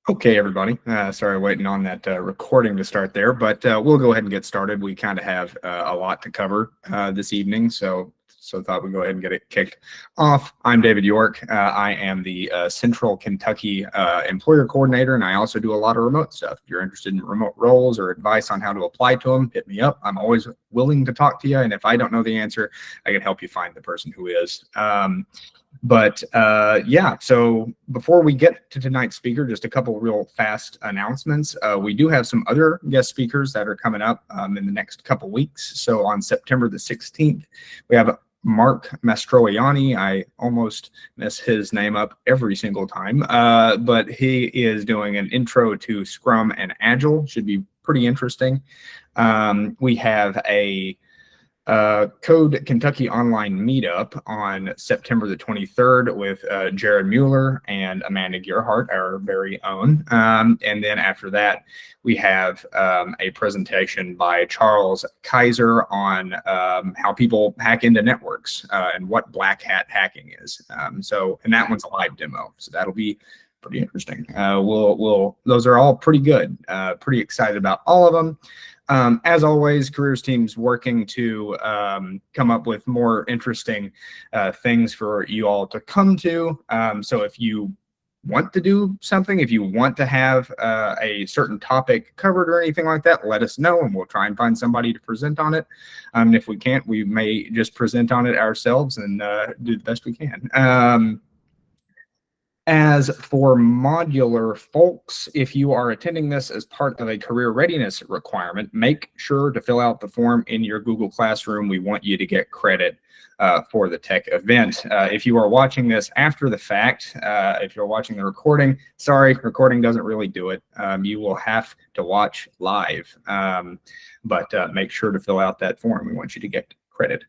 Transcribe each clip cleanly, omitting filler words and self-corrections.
Okay, everybody. Sorry, waiting on that recording to start there, but we'll go ahead and get started. We kind of have a lot to cover this evening, so thought we'd go ahead and get it kicked off. I'm David York. I am the Central Kentucky Employer Coordinator, and I also do a lot of remote stuff. If you're interested in remote roles or advice on how to apply to them, hit me up. I'm always willing to talk to you, and if I don't know the answer, I can help you find the person who is. Yeah, so before we get to tonight's speaker, just a couple real fast announcements. We do have some other guest speakers that are coming up in the next couple weeks. So on September the 16th, we have Mark Mastroianni. I almost mess his name up every single time, but he is doing an intro to Scrum and Agile. Should be pretty interesting. We have a Code Kentucky online meetup on September the 23rd with Jared Mueller and Amanda Gearhart, our very own. And then after that, we have a presentation by Charles Kaiser on how people hack into networks and what black hat hacking is. And that one's a live demo, so that'll be pretty interesting. Those are all pretty good. Pretty excited about all of them. As always, careers team's working to come up with more interesting things for you all to come to. So if you want to do something, if you want to have a certain topic covered or anything like that, let us know and we'll try and find somebody to present on it. And if we can't, we may just present on it ourselves and do the best we can. As for modular folks, if you are attending this as part of a career readiness requirement, make sure to fill out the form in your Google Classroom. We want you to get credit for the tech event. If you are watching this after the fact, if you're watching the recording, sorry, recording doesn't really do it. You will have to watch live, but make sure to fill out that form. We want you to get credit.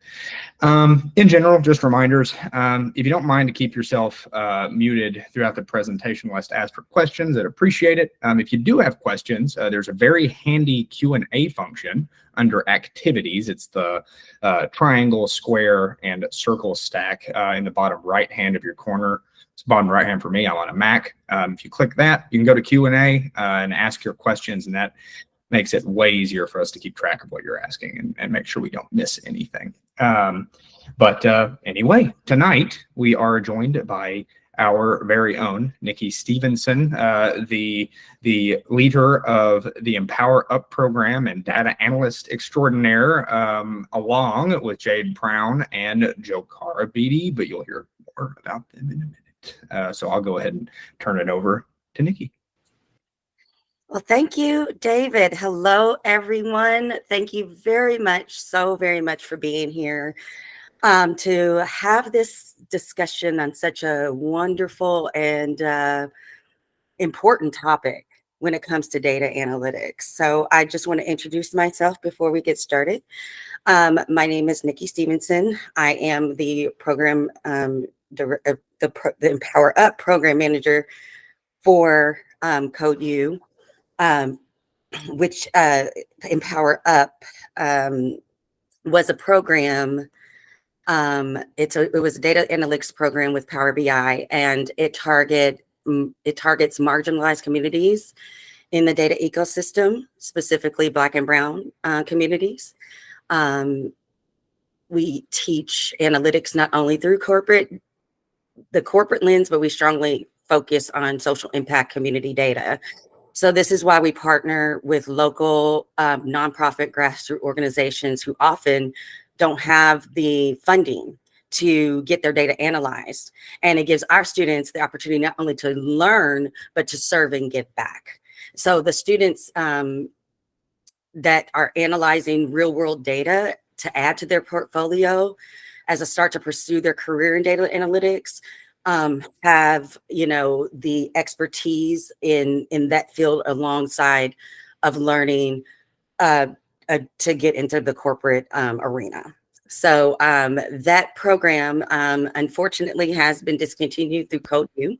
In general, just reminders, if you don't mind to keep yourself muted throughout the presentation while asked for questions, I'd appreciate it. If you do have questions, there's a very handy Q&A function under activities. It's the triangle, square, and circle stack in the bottom right hand of your corner. It's bottom right hand for me. I'm on a Mac. If you click that, you can go to Q&A and ask your questions, and that makes it way easier for us to keep track of what you're asking and make sure we don't miss anything. Anyway, tonight we are joined by our very own Nikki Stephenson, the leader of the Empower Up program and data analyst extraordinaire, along with Jade Brown and Joe Carabidi, but you'll hear more about them in a minute. So I'll go ahead and turn it over to Nikki. Well, thank you, David. Hello, everyone. Thank you very much, so very much for being here to have this discussion on such a wonderful and important topic when it comes to data analytics. So I just want to introduce myself before we get started. My name is Nikki Stephenson. I am the program, the Empower Up program manager for Code U. Which Empower Up was a program. It was a data analytics program with Power BI, and it targets marginalized communities in the data ecosystem, specifically Black and Brown communities. We teach analytics not only through the corporate lens, but we strongly focus on social impact community data. So this is why we partner with local nonprofit grassroots organizations who often don't have the funding to get their data analyzed. And it gives our students the opportunity not only to learn, but to serve and give back. So the students that are analyzing real world data to add to their portfolio as a start to pursue their career in data analytics have, the expertise in that field alongside of learning to get into the corporate arena. So that program, unfortunately, has been discontinued through Code U.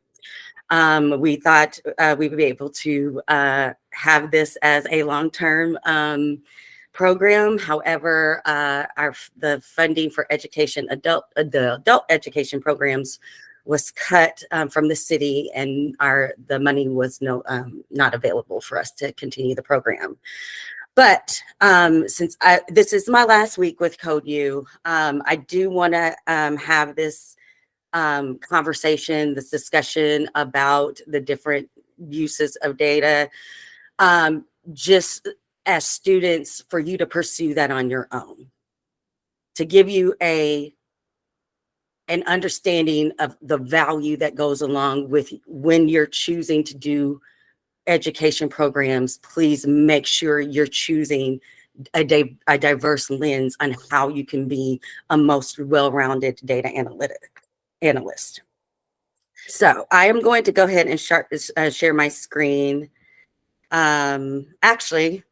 We thought we would be able to have this as a long-term program. However, the funding for the adult education programs was cut from the city, and the money was not available for us to continue the program. But since this is my last week with Code U, I do want to have this conversation, this discussion about the different uses of data, just as students, for you to pursue that on your own, to give you an understanding of the value that goes along with when you're choosing to do education programs. Please make sure you're choosing a diverse lens on how you can be a most well-rounded data analyst. So I am going to go ahead and share my screen. Actually,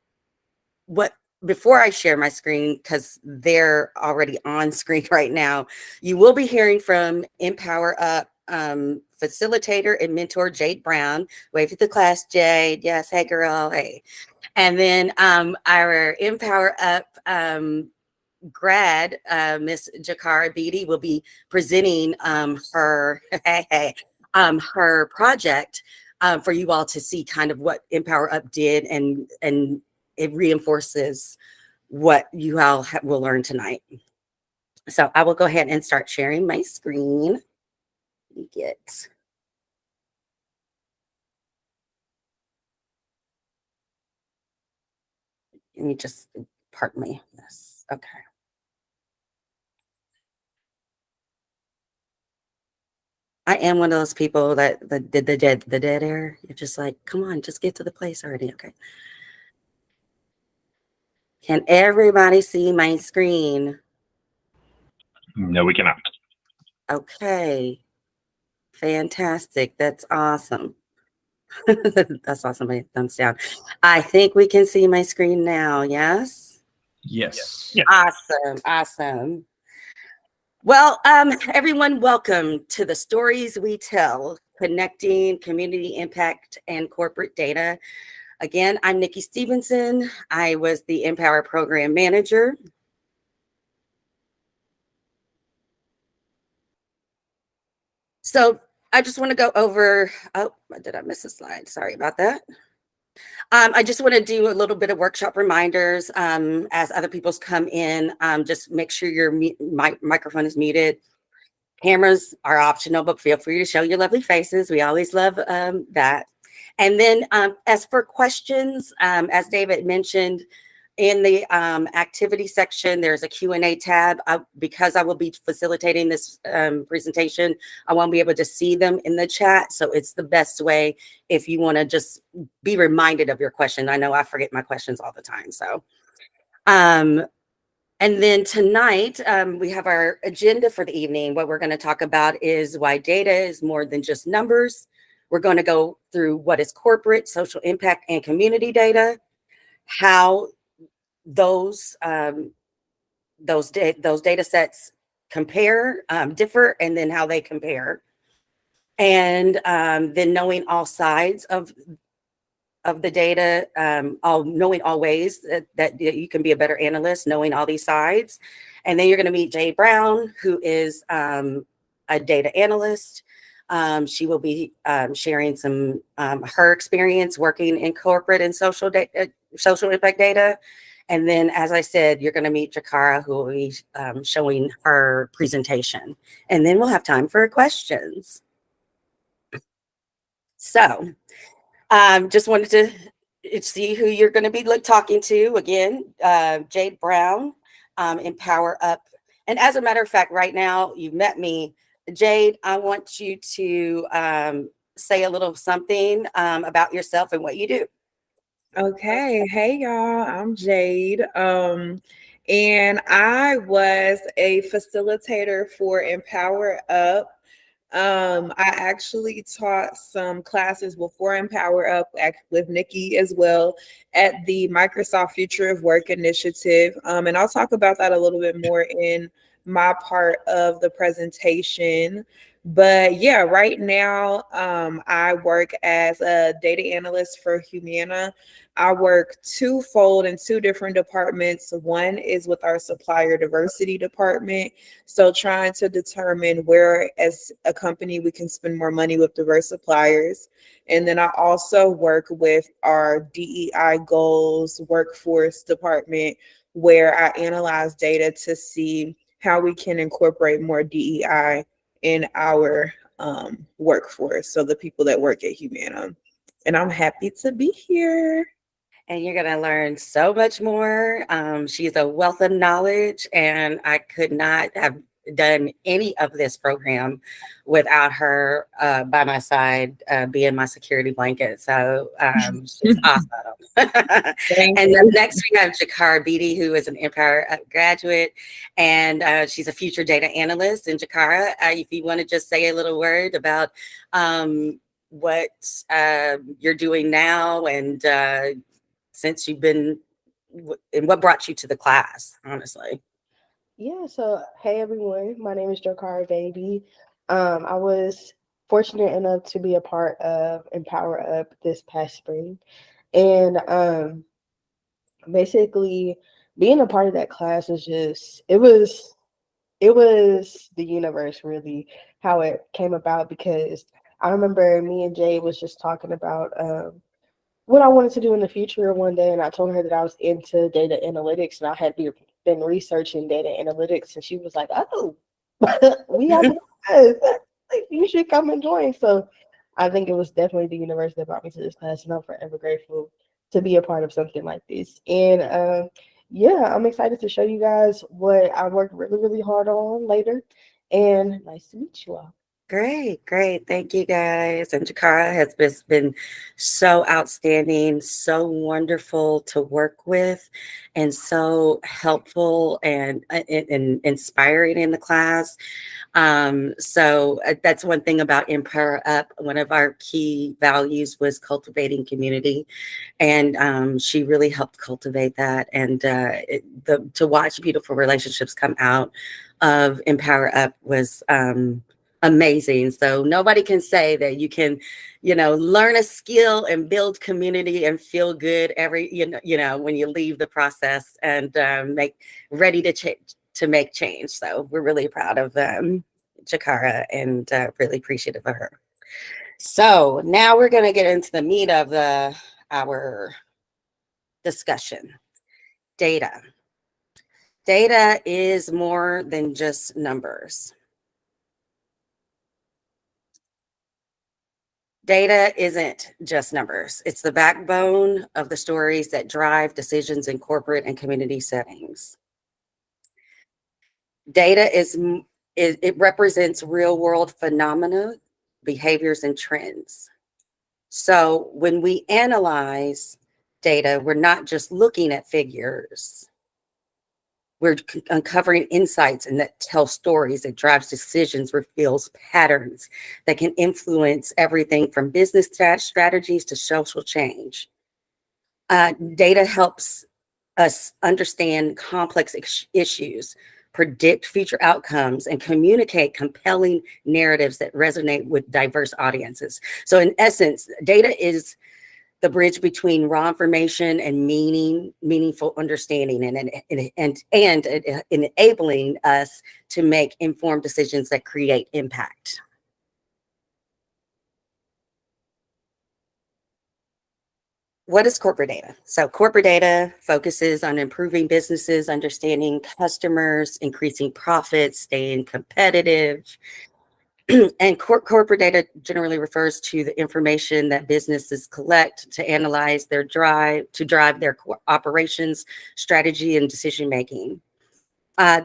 before I share my screen, because they're already on screen right now, you will be hearing from Empower Up facilitator and mentor Jade Brown. Wave to the class, Jade. Yes, hey girl, hey. And then our Empower Up grad, Miss Jakara Beatty, will be presenting her project for you all to see kind of what Empower Up did, and it reinforces what you all will learn tonight. So I will go ahead and start sharing my screen. Let me just, pardon me. Yes, okay. I am one of those people that did the dead air. You're just like, come on, just get to the place already. Okay. Can everybody see my screen? No, we cannot. Okay. Fantastic. That's awesome. That's awesome. Thumbs down. I think we can see my screen now. Yes? Yes. Yeah. Awesome. Well, everyone, welcome to the Stories We Tell, Connecting Community Impact and Corporate Data. Again, I'm Nikki Stephenson. I was the Empower Program Manager. So I just want to go over, oh, did I miss a slide? Sorry about that. I just want to do a little bit of workshop reminders as other people's come in. Just make sure your microphone is muted. Cameras are optional, but feel free to show your lovely faces. We always love that. And then as for questions, as David mentioned, in the activity section, there's a Q&A tab. Because I will be facilitating this presentation, I won't be able to see them in the chat. So it's the best way if you want to just be reminded of your question. I know I forget my questions all the time. So, and then tonight, we have our agenda for the evening. What we're going to talk about is why data is more than just numbers. We're going to go through what is corporate, social impact, and community data, how those data sets differ, and then how they compare, and then knowing all sides of the data, knowing all ways that you can be a better analyst, knowing all these sides. And then you're going to meet Jade Brown, who is a data analyst. She will be sharing some her experience working in corporate and social impact data. And then, as I said, you're going to meet Jakara, who will be showing her presentation. And then we'll have time for questions. So just wanted to see who you're going to be talking to. Again, Jade Brown, Empower Up. And as a matter of fact, right now, you've met me. Jade, I want you to say a little something about yourself and what you do. Okay. Hey, y'all. I'm Jade. And I was a facilitator for Empower Up. I actually taught some classes before Empower Up with Nikki as well at the Microsoft Future of Work initiative. And I'll talk about that a little bit more in my part of the presentation. But yeah, right now, I work as a data analyst for Humana. I work twofold in two different departments. One is with our supplier diversity department. So trying to determine where as a company we can spend more money with diverse suppliers. And then I also work with our DEI goals workforce department, where I analyze data to see how we can incorporate more DEI in our workforce. So the people that work at Humana. And I'm happy to be here. And you're going to learn so much more. She's a wealth of knowledge, and I could not have done any of this program without her by my side, being my security blanket. So she's awesome. And then next we have Jakara Beatty, who is an Empower Up graduate, and she's a future data analyst. And Jakara, if you want to just say a little word about what you're doing now, and since you've been, and what brought you to the class, honestly. Yeah, so hey everyone, my name is Jakara Baby. I was fortunate enough to be a part of Empower Up this past spring. And basically being a part of that class was just it was the universe really how it came about, because I remember me and Jay was just talking about what I wanted to do in the future one day, and I told her that I was into data analytics and I had been researching data analytics, and she was like, "Oh, we have a class. Like, you should come and join." So I think it was definitely the universe that brought me to this class, and I'm forever grateful to be a part of something like this. And yeah, I'm excited to show you guys what I worked really, really hard on later. And nice to meet you all. Great. Thank you guys. And Jakara has been so outstanding, so wonderful to work with, and so helpful and inspiring in the class. So that's one thing about Empower Up. One of our key values was cultivating community, and she really helped cultivate that. And to watch beautiful relationships come out of Empower Up was amazing. So nobody can say that you can, learn a skill and build community and feel good when you leave the process and make ready to make change. So we're really proud of Jakara, and really appreciative of her. So now we're going to get into the meat of our discussion. Data. Data is more than just numbers. Data isn't just numbers. It's the backbone of the stories that drive decisions in corporate and community settings. Data it represents real world phenomena, behaviors, and trends. So when we analyze data, we're not just looking at figures. We're uncovering insights and that tell stories, that drives decisions, reveals patterns that can influence everything from business strategies to social change. Data helps us understand complex issues, predict future outcomes, and communicate compelling narratives that resonate with diverse audiences. So in essence, data is the bridge between raw information and meaningful understanding, and enabling us to make informed decisions that create impact. What is corporate data? So corporate data focuses on improving businesses, understanding customers, increasing profits, staying competitive. And corporate data generally refers to the information that businesses collect to analyze to drive their operations, strategy, and decision making.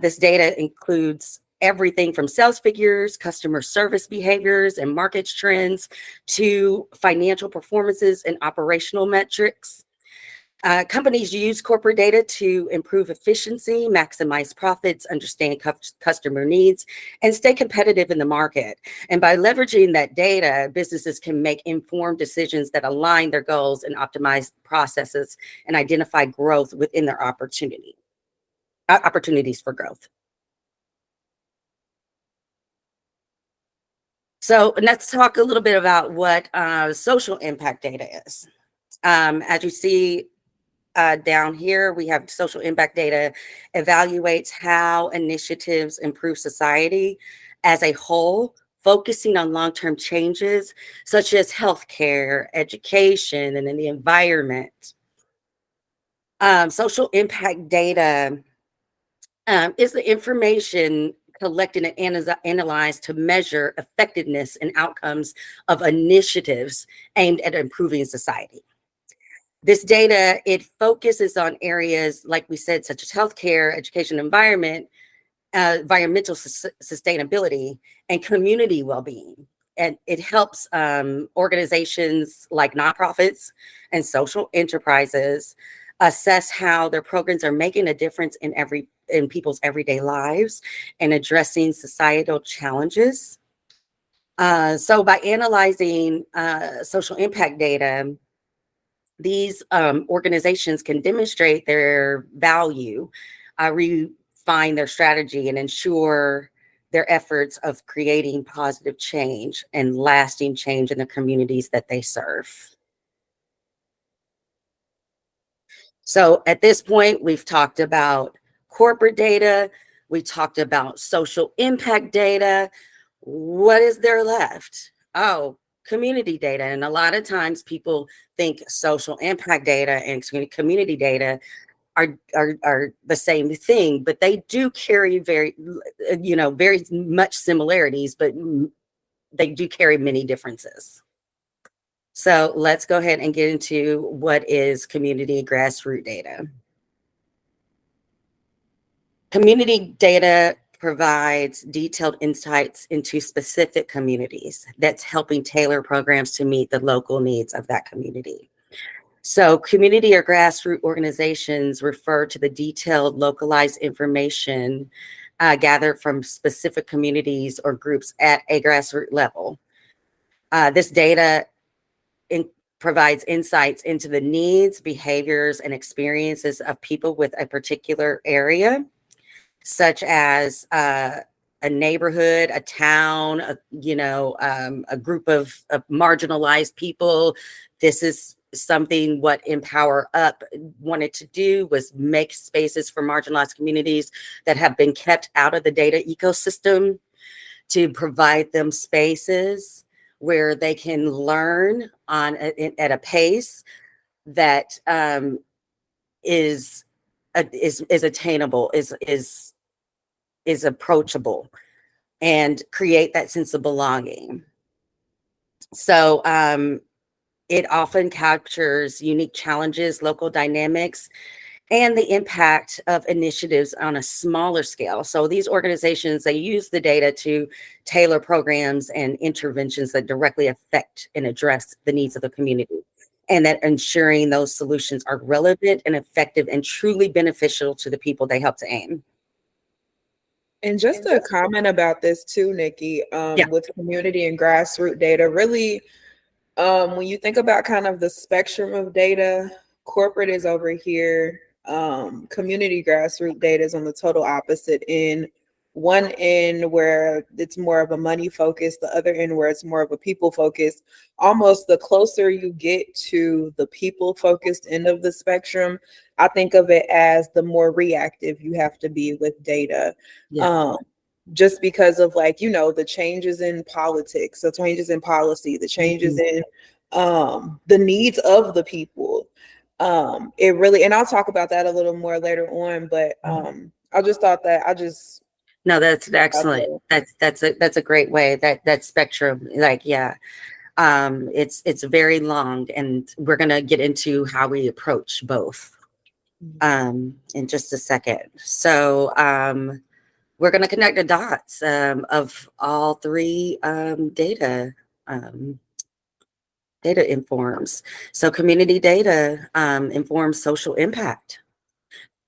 This data includes everything from sales figures, customer service behaviors, and market trends to financial performances and operational metrics. Companies use corporate data to improve efficiency, maximize profits, understand customer needs, and stay competitive in the market. And by leveraging that data, businesses can make informed decisions that align their goals and optimize processes and identify growth within their opportunities for growth. So let's talk a little bit about what social impact data is. As you see down here, we have social impact data evaluates how initiatives improve society as a whole, focusing on long-term changes such as healthcare, education, and in the environment. Social impact data is the information collected and analyzed to measure effectiveness and outcomes of initiatives aimed at improving society. This data, it focuses on areas, like we said, such as healthcare, education, environment, environmental sustainability, and community well-being. And it helps organizations like nonprofits and social enterprises assess how their programs are making a difference in people's everyday lives and addressing societal challenges. So by analyzing social impact data, these organizations can demonstrate their value, refine their strategy, and ensure their efforts of creating positive change and lasting change in the communities that they serve. So at this point, we've talked about corporate data, we talked about social impact data. What is there left? Oh, community data. And a lot of times people think social impact data and community data are the same thing, but they do carry very much similarities, but they do carry many differences. So let's go ahead and get into what is community grassroots data. Community data provides detailed insights into specific communities that's helping tailor programs to meet the local needs of that community. So community or grassroots organizations refer to the detailed localized information gathered from specific communities or groups at a grassroots level. This data provides insights into the needs, behaviors, and experiences of people with a particular area, such as a neighborhood, a town, a group of marginalized people. This is something what Empower Up wanted to do, was make spaces for marginalized communities that have been kept out of the data ecosystem, to provide them spaces where they can learn at a pace that is attainable, is approachable, and create that sense of belonging. So it often captures unique challenges, local dynamics, and the impact of initiatives on a smaller scale. So these organizations, they use the data to tailor programs and interventions that directly affect and address the needs of the community, and that ensuring those solutions are relevant and effective and truly beneficial to the people they help to aim. And just a comment about this too, Nikki, with community and grassroots data, really, when you think about kind of the spectrum of data, corporate is over here, community grassroots data is on the total opposite end. One end where it's more of a money focus, the other end where it's more of a people focus. Almost the closer you get to the people focused end of the spectrum, I think of it as the more reactive you have to be with data. Yeah. Just because of the changes in politics, the changes in policy, the changes in the needs of the people. It really, and I'll talk about that a little more later on, but I just thought that no, that's excellent. That's a great way, that spectrum, it's very long, and we're gonna get into how we approach both in just a second. So we're gonna connect the dots of all three data informs. So community data informs social impact,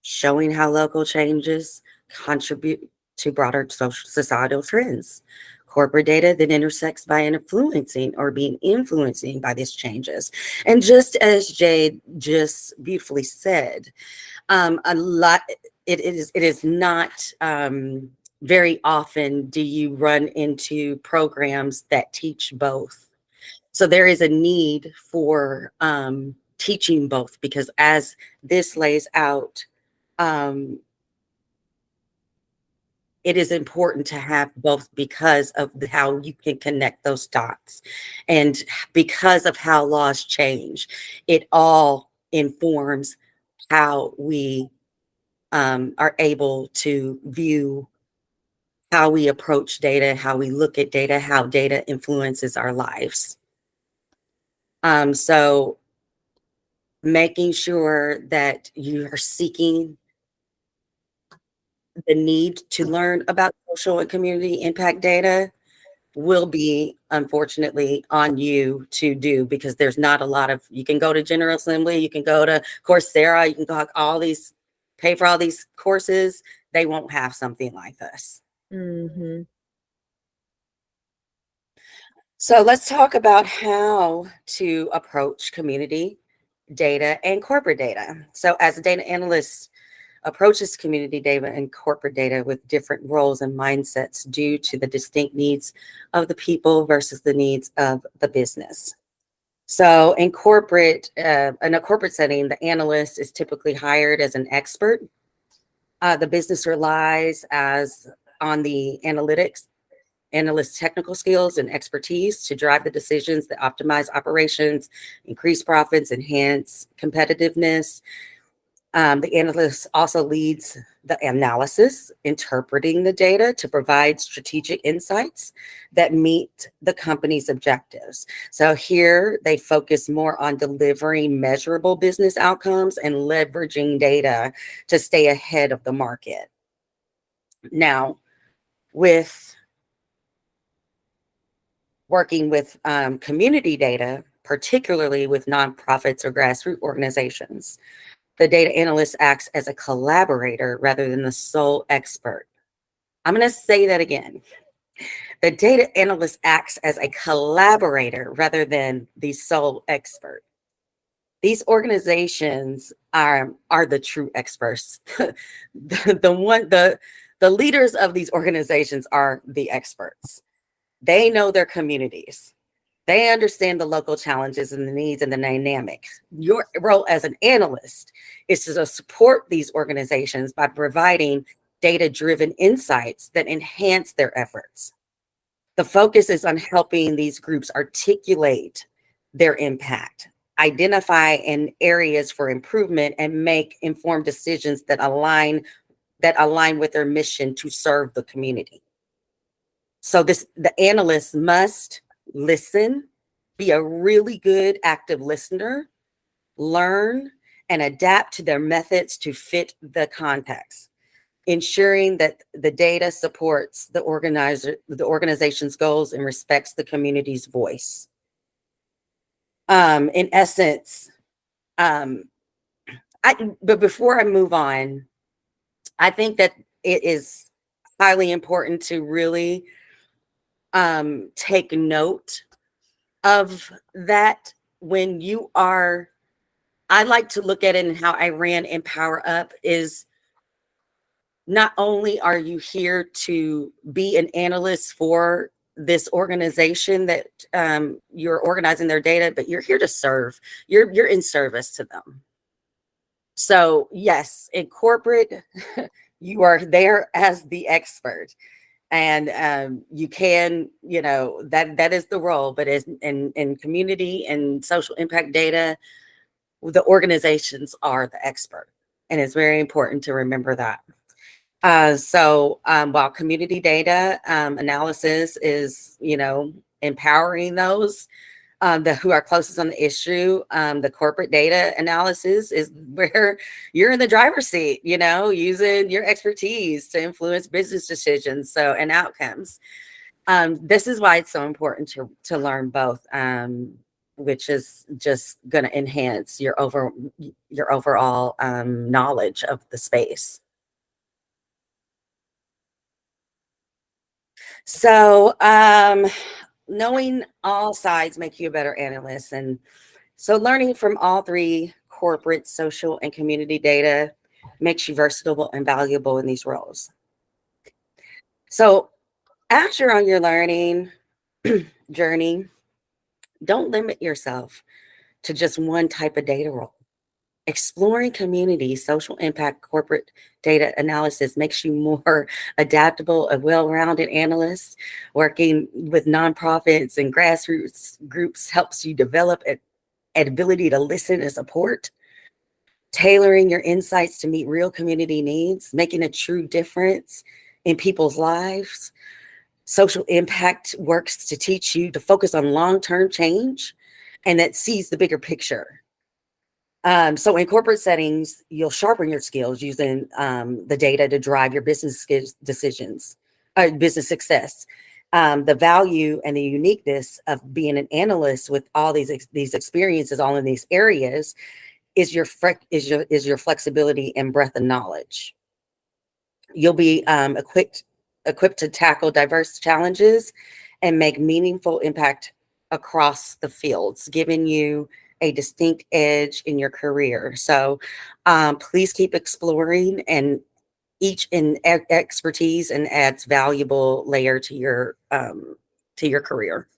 showing how local changes contribute to broader societal trends. Corporate data that intersects by influencing or being influencing by these changes. And just as Jade just beautifully said, it is not very often do you run into programs that teach both. So there is a need for teaching both, because as this lays out, it is important to have both because of how you can connect those dots. And because of how laws change, it all informs how we are able to view how we approach data, how we look at data, how data influences our lives. So making sure that you are seeking the need to learn about social and community impact data will be, unfortunately, on you to do, because there's not a lot of, you can go to General Assembly, you can go to Coursera, you can go pay for all these courses. They won't have something like this. Mm-hmm. So let's talk about how to approach community data and corporate data. So as a data analyst approaches community data and corporate data with different roles and mindsets due to the distinct needs of the people versus the needs of the business. So in a corporate setting, the analyst is typically hired as an expert. The business relies on the analyst technical skills and expertise to drive the decisions that optimize operations, increase profits, enhance competitiveness. The analyst also leads the analysis, interpreting the data to provide strategic insights that meet the company's objectives. So here they focus more on delivering measurable business outcomes and leveraging data to stay ahead of the market. Now, with working with community data, particularly with nonprofits or grassroots organizations, the data analyst acts as a collaborator rather than the sole expert. I'm going to say that again. The data analyst acts as a collaborator rather than the sole expert. These organizations are the true experts. The leaders of these organizations are the experts. They know their communities. They understand the local challenges and the needs and the dynamics. Your role as an analyst is to support these organizations by providing data-driven insights that enhance their efforts. The focus is on helping these groups articulate their impact, identify areas for improvement, and make informed decisions that align with their mission to serve the community. So the analyst must listen, be a really good active listener, learn, and adapt to their methods to fit the context, ensuring that the data supports the organization's goals and respects the community's voice. In essence, but before I move on, I think that it is highly important to really take note of that when you are, I like to look at it, and how I ran Empower Up is, not only are you here to be an analyst for this organization that you're organizing their data, but you're here to serve. You're in service to them. So yes, in corporate, you are there as the expert. And you can, that is the role, but in community and social impact data, the organizations are the expert. And it's very important to remember that. So while community data analysis is, empowering those who are closest on the issue, the corporate data analysis is where you're in the driver's seat, using your expertise to influence business decisions and outcomes. This is why it's so important to learn both, which is just going to enhance your overall knowledge of the space. So knowing all sides make you a better analyst. And so learning from all three, corporate, social, and community data, makes you versatile and valuable in these roles. So as you're on your learning journey, don't limit yourself to just one type of data role. Exploring community, social impact, corporate data analysis makes you more adaptable, a well-rounded analyst. Working with nonprofits and grassroots groups helps you develop an ability to listen and support, tailoring your insights to meet real community needs, making a true difference in people's lives. Social impact works to teach you to focus on long-term change and that sees the bigger picture. So in corporate settings, you'll sharpen your skills using the data to drive your business decisions, business success. The value and the uniqueness of being an analyst with all these experiences, all in these areas, is your flexibility and breadth of knowledge. You'll be equipped to tackle diverse challenges and make meaningful impact across the fields, giving you a distinct edge in your career. So please keep exploring, and each in expertise and adds valuable layer to your career.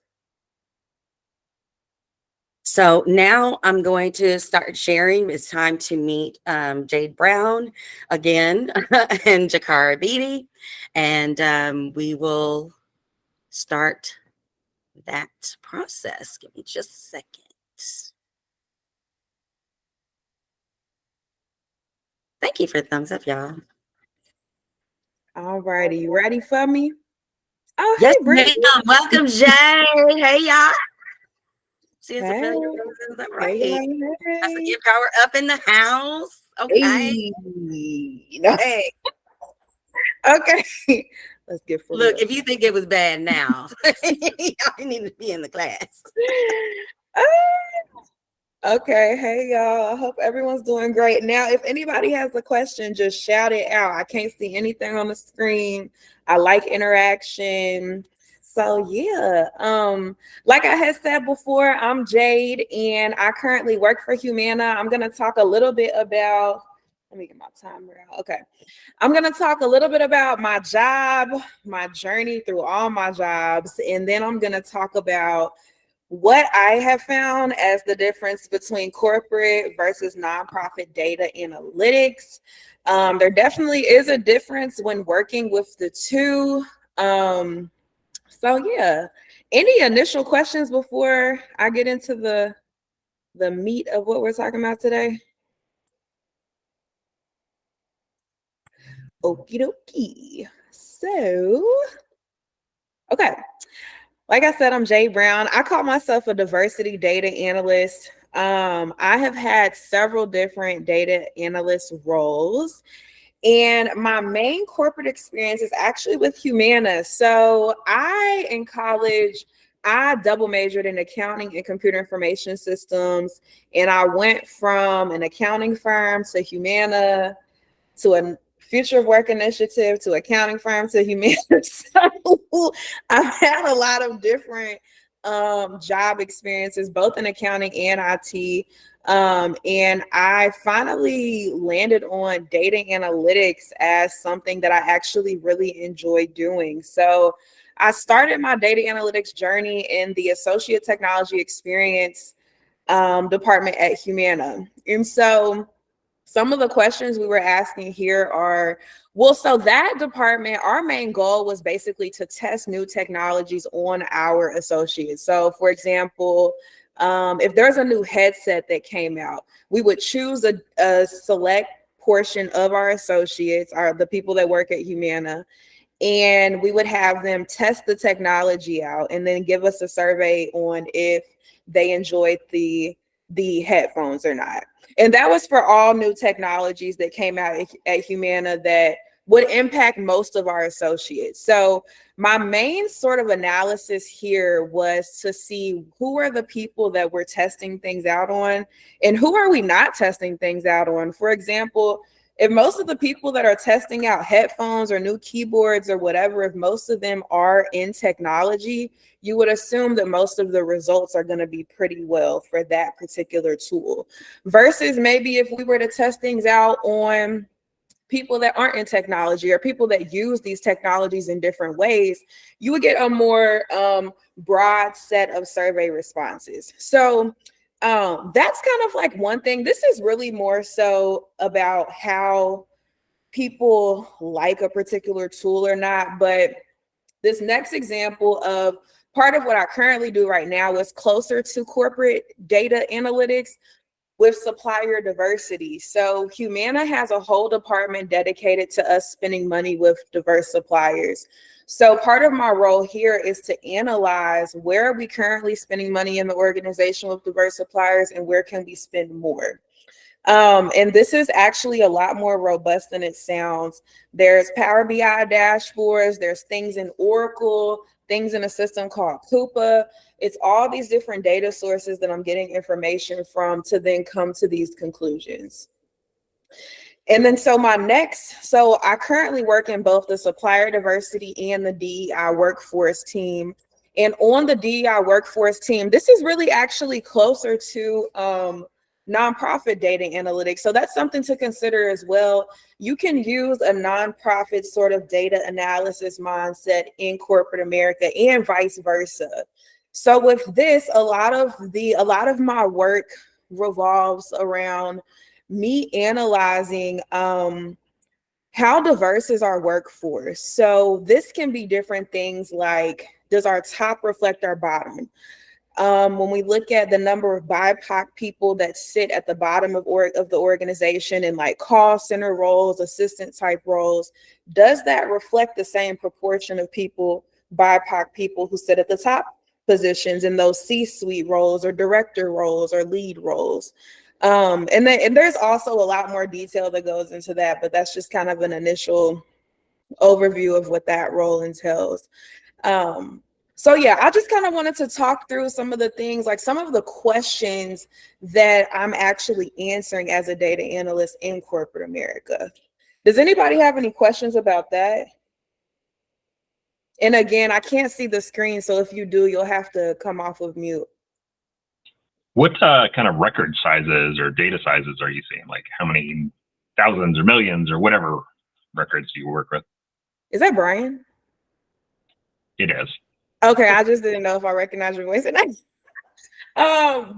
So now I'm going to start sharing. It's time to meet Jade Brown again and Jakara Beatty, and we will start that process. Give me just a second. Thank you for the thumbs up, y'all. All righty, you ready for me? Oh, Yes, hey, Brittany. ma'am. Welcome, Jay. Hey, y'all. See, it's Hey. familiar faces. Is that right? Hey, That's the hey. Give Power up in the house. Okay. Hey. Okay. Let's get for Look, real. if you think it was bad now, y'all need to be in the class. Okay, hey y'all. I hope everyone's doing great. Now, if anybody has a question, just shout it out. I can't see anything on the screen. I like interaction. So yeah, like I had said before, I'm Jade and I currently work for Humana. I'm gonna talk a little bit about, let me get my timer out. Okay. I'm gonna talk a little bit about my job, my journey through all my jobs, and then I'm gonna talk about what I have found as the difference between corporate versus nonprofit data analytics. There definitely is a difference when working with the two. So yeah, any initial questions before I get into the meat of what we're talking about today? Okie dokie. So, okay. Like I said, I'm Jay Brown. I call myself a diversity data analyst. I have had several different data analyst roles, and my main corporate experience is actually with Humana. So in college, I double majored in accounting and computer information systems, and I went from an accounting firm to Humana to a future of work initiative to accounting firm to Humana. So I've had a lot of different job experiences, both in accounting and IT. And I finally landed on data analytics as something that I actually really enjoy doing. So I started my data analytics journey in the associate technology experience department at Humana. And so some of the questions we were asking here are, well, so that department, our main goal was basically to test new technologies on our associates. So for example, if there's a new headset that came out, we would choose a select portion of our associates, the people that work at Humana, and we would have them test the technology out and then give us a survey on if they enjoyed the headphones or not. And that was for all new technologies that came out at Humana that would impact most of our associates. So my main sort of analysis here was to see who are the people that we're testing things out on and who are we not testing things out on. For example, if most of the people that are testing out headphones or new keyboards or whatever, if most of them are in technology, you would assume that most of the results are going to be pretty well for that particular tool. Versus maybe if we were to test things out on people that aren't in technology or people that use these technologies in different ways, you would get a more broad set of survey responses. So that's kind of like one thing. This is really more so about how people like a particular tool or not. But this next example of part of what I currently do right now is closer to corporate data analytics with supplier diversity. So Humana has a whole department dedicated to us spending money with diverse suppliers. So part of my role here is to analyze where are we currently spending money in the organization with diverse suppliers and where can we spend more. And this is actually a lot more robust than it sounds. There's Power BI dashboards, there's things in Oracle, things in a system called Coupa. It's all these different data sources that I'm getting information from to then come to these conclusions. And then so I currently work in both the supplier diversity and the DEI workforce team. And on the DEI workforce team, this is really actually closer to nonprofit data analytics. So that's something to consider as well. You can use a nonprofit sort of data analysis mindset in corporate America and vice versa. So with this, a lot of my work revolves around me analyzing how diverse is our workforce. So this can be different things like, does our top reflect our bottom? When we look at the number of BIPOC people that sit at the bottom of the organization in like call center roles, assistant type roles, does that reflect the same proportion of BIPOC people who sit at the top positions in those C-suite roles or director roles or lead roles? And there's also a lot more detail that goes into that, but that's just kind of an initial overview of what that role entails. So yeah, I just kind of wanted to talk through some of the things, like some of the questions that I'm actually answering as a data analyst in corporate America. Does anybody have any questions about that? And again, I can't see the screen, so if you do, you'll have to come off of mute. What kind of record sizes or data sizes are you seeing? Like how many thousands or millions or whatever records do you work with? Is that Brian? It is. Okay, I just didn't know if I recognized your voice or not.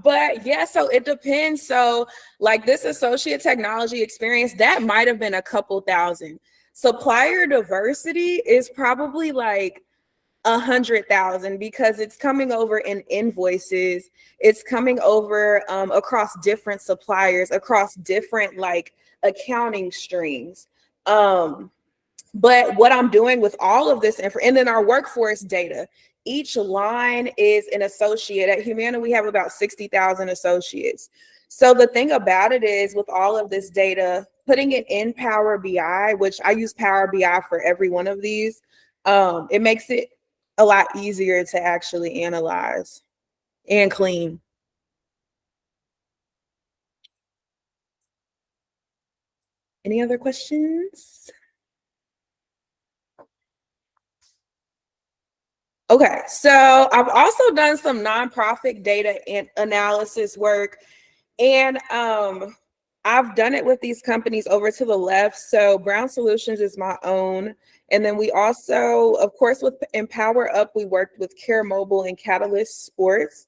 But yeah, so it depends. So like this associate technology experience, that might have been a couple thousand. Supplier diversity is probably like 100,000 because it's coming over in invoices. It's coming over across different suppliers, across different like accounting streams. But what I'm doing with all of this and then our workforce data, each line is an associate. At Humana, we have about 60,000 associates. So the thing about it is with all of this data, putting it in Power BI, which I use Power BI for every one of these, it makes it a lot easier to actually analyze and clean. Any other questions? Okay, so I've also done some nonprofit data and analysis work, and I've done it with these companies over to the left. So Brown Solutions is my own. And then we also, of course, with Empower Up, we worked with Care Mobile and Catalyst Sports.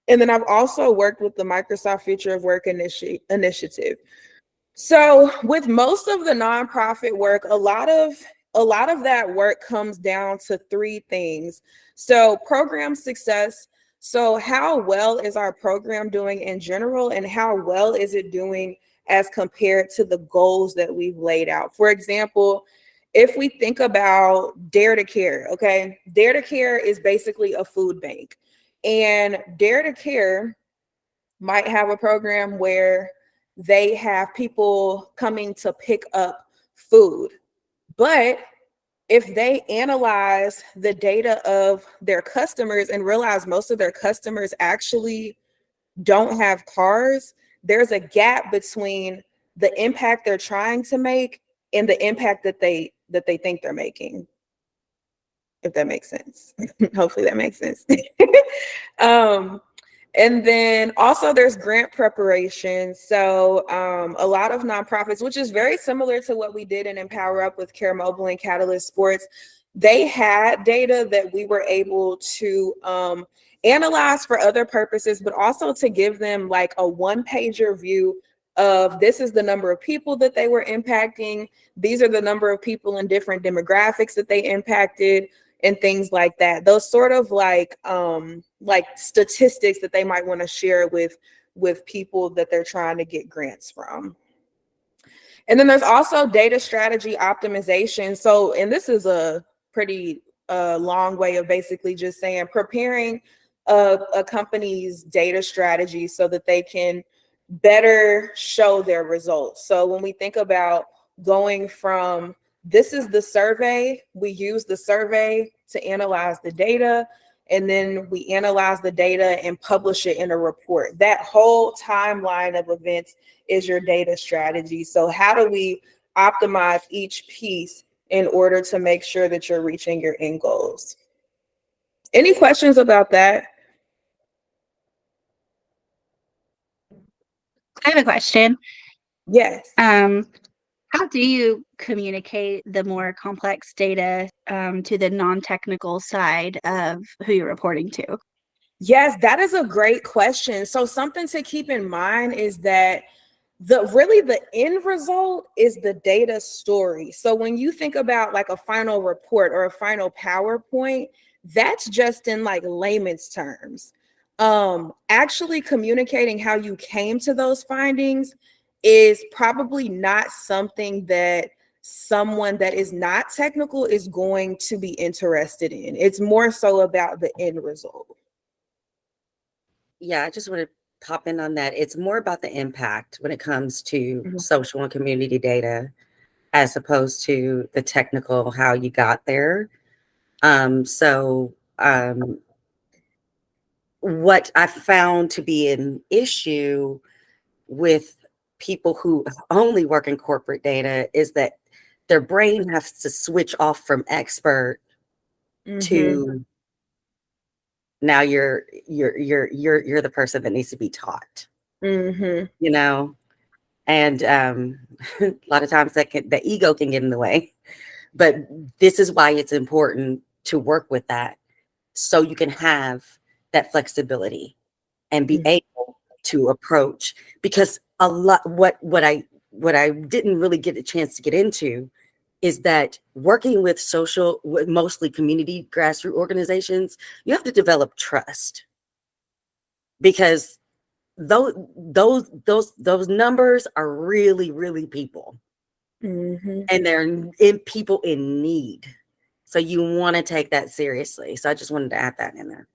And then I've also worked with the Microsoft Future of Work initiative. So with most of the nonprofit work, a lot of that work comes down to three things. So program success. So how well is our program doing in general, and how well is it doing as compared to the goals that we've laid out? For example, if we think about Dare to Care, okay? Dare to Care is basically a food bank. And Dare to Care might have a program where they have people coming to pick up food. But if they analyze the data of their customers and realize most of their customers actually don't have cars, there's a gap between the impact they're trying to make and the impact that they think they're making. If that makes sense. Hopefully that makes sense. And then also there's grant preparation. So a lot of nonprofits, which is very similar to what we did in Empower Up with Care Mobile and Catalyst Sports, they had data that we were able to analyze for other purposes, but also to give them like a one-pager view of this is the number of people that they were impacting. These are the number of people in different demographics that they impacted and things like that. Those sort of like statistics that they might want to share with people that they're trying to get grants from. And then there's also data strategy optimization. So, and this is a pretty long way of basically just saying preparing a company's data strategy so that they can better show their results. So when we think about going from this is the survey, we use the survey to analyze the data, and then we analyze the data and publish it in a report. That whole timeline of events is your data strategy. So how do we optimize each piece in order to make sure that you're reaching your end goals? Any questions about that? I have a question. Yes. How do you communicate the more complex data to the non-technical side of who you're reporting to? Yes, that is a great question. So something to keep in mind is that the end result is the data story. So when you think about like a final report or a final PowerPoint, that's just in like layman's terms. Actually communicating how you came to those findings is probably not something that someone that is not technical is going to be interested in. It's more so about the end result. Yeah, I just want to pop in on that. It's more about the impact when it comes to Mhm. social and community data as opposed to the technical, how you got there. What I found to be an issue with people who only work in corporate data is that their brain has to switch off from expert Mhm. to now you're the person that needs to be taught, Mhm. you know? And a lot of times the ego can get in the way. But this is why it's important to work with that so you can have that flexibility and be Mhm. able to approach, because a lot what I didn't really get a chance to get into is that working with mostly community grassroots organizations, you have to develop trust, because those numbers are really people, Mhm. and they're in people in need. So you want to take that seriously. So I just wanted to add that in there.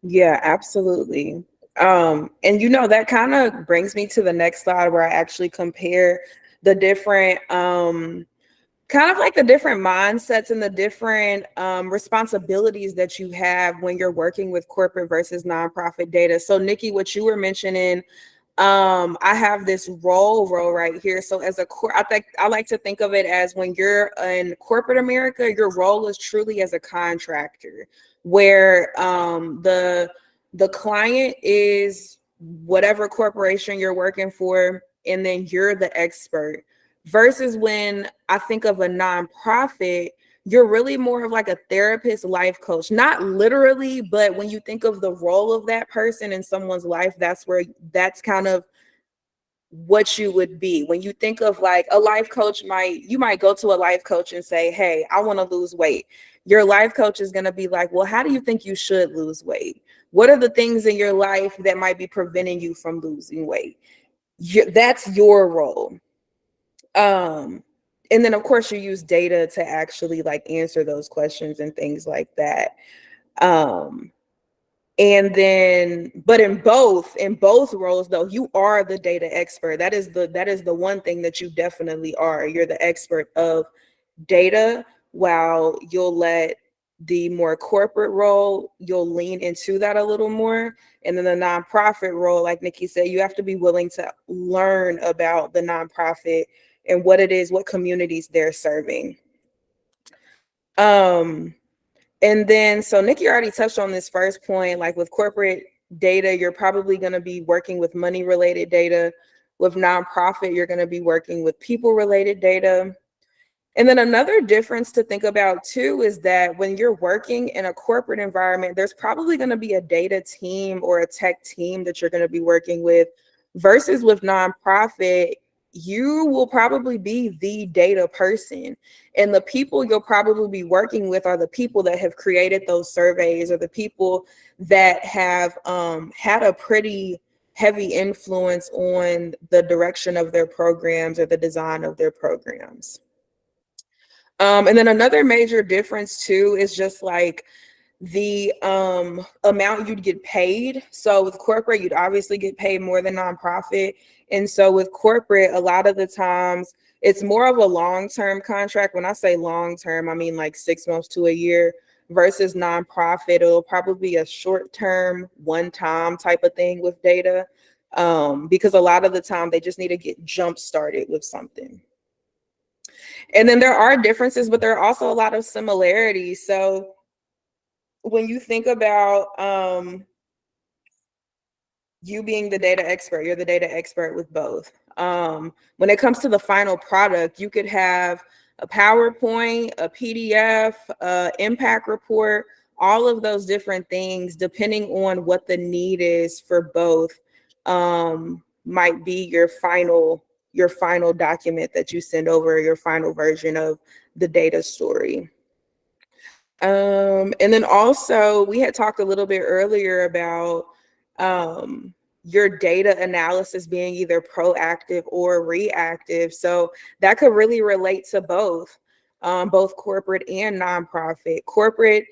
Yeah, absolutely. And you know, that kind of brings me to the next slide where I actually compare the different kind of like the different mindsets and the different responsibilities that you have when you're working with corporate versus nonprofit data. So Nikki, what you were mentioning, I have this role right here. So as I like to think of it as when you're in corporate America, your role is truly as a contractor, where the client is whatever corporation you're working for, and then you're the expert. Versus when I think of a nonprofit, you're really more of like a therapist, life coach, not literally, but when you think of the role of that person in someone's life, that's kind of what you would be. When you think of like a life coach, you might go to a life coach and say, hey, I want to lose weight. Your life coach is going to be like, well, how do you think you should lose weight? What are the things in your life that might be preventing you from losing weight? That's your role. And then of course you use data to actually like answer those questions and things like that. And then, but in both roles though, you are the data expert. That is the one thing that you definitely are. You're the expert of data, while you'll let the more corporate role, you'll lean into that a little more. And then the nonprofit role, like Nikki said, you have to be willing to learn about the nonprofit and what it is, what communities they're serving. And then, so Nikki already touched on this first point, like with corporate data, you're probably going to be working with money related data. With nonprofit, you're going to be working with people related data. And then another difference to think about too is that when you're working in a corporate environment, there's probably going to be a data team or a tech team that you're going to be working with, versus with nonprofit, you will probably be the data person. And the people you'll probably be working with are the people that have created those surveys, or the people that have had a pretty heavy influence on the direction of their programs or the design of their programs. And then another major difference too is just like the amount you'd get paid. So with corporate, you'd obviously get paid more than nonprofit. And so with corporate, a lot of the times it's more of a long-term contract. When I say long-term, I mean like 6 months to a year, versus nonprofit. It'll probably be a short-term, one-time type of thing with data, because a lot of the time they just need to get jump-started with something. And then there are differences, but there are also a lot of similarities. So when you think about you being the data expert, you're the data expert with both. When it comes to the final product, you could have a PowerPoint, a PDF, impact report, all of those different things, depending on what the need is for both, might be your final document that you send over, your final version of the data story. And then also we had talked a little bit earlier about your data analysis being either proactive or reactive. So that could really relate to both corporate and nonprofit. Corporate